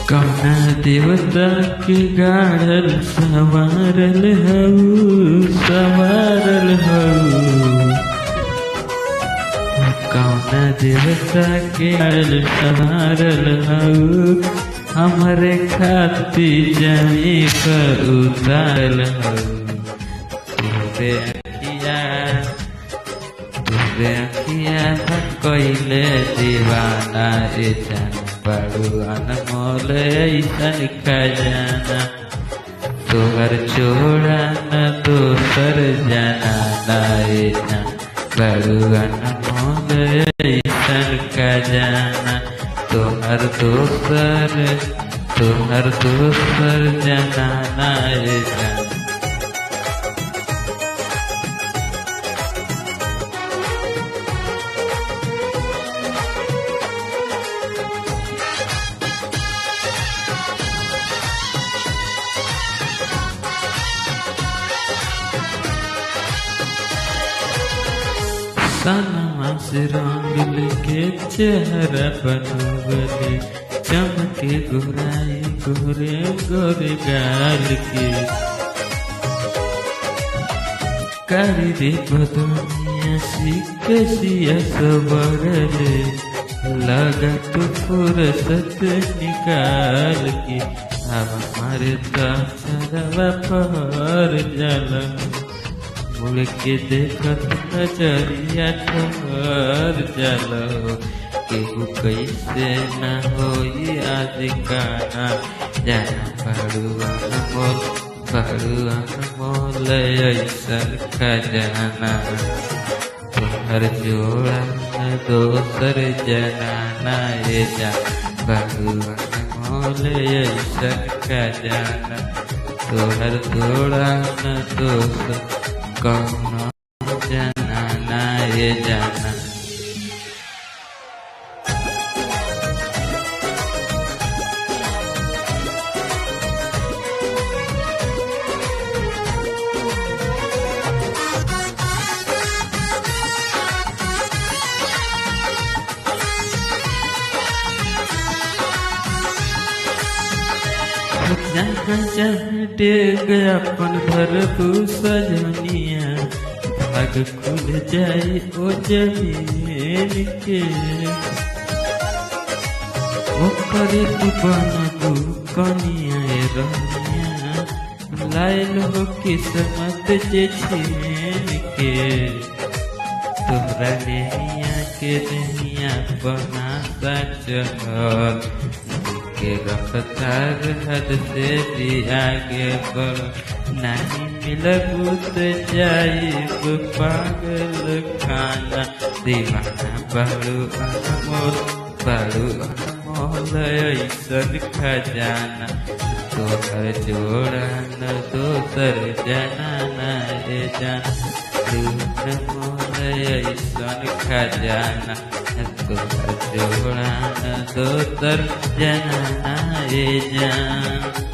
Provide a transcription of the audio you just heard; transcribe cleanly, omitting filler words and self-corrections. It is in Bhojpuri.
कौना देवता के गाड़ल संवारल हऊ कौना देवता के गाड़ल संवारल हऊ हमरे खाती जमी पर उतारल हऊ तुरे अखिया कइले दीवाना ए जान बड़ू अनमोल ऐसन खजाना तोहर छोड़ा न दोसर जनाना ए जान बड़ू अनमोल ऐसन खजाना तोहर दोसर जनाना ए जान। सनमा से रंग लेके चेहरा बनवले चमके गोराई गोरे गोरे गाल के कारी रे बदनिया सिकसिया सबरले लगा तो फुर्सत निकाल के अब हमारे तारा पर जला मुड़ के देखत नजरिया ठहर जलो केहू कैसे न होई आज गाना जाना बड़ुआ मोल ऐसन खजाना तोहर जोड़ा न दोसर जनाना ये जा बड़ुआ मोल ऐसन खजाना तोहर जोड़ा न दोसर कौनो जनाना ये जाना। डेग अपन भरबू सजनिया भाग खुल जाए ओ जमीन के ऊपर तू बनबू कनिया रनिया लायल हो किस्मत जे छीन के तोहरा लेनिया के नहिया बना चल के रफ्तार हद से भी आगे बढ़ नहीं मिलबू तो जाइब पागल खाना दीवाना बड़ू अनमोल ऐसन खजाना तोहर जोड़ा न दोसर जनाना ए जान अनमोल ऐसन खजाना तोहर जोड़ा न दोसर जनाना ए जान।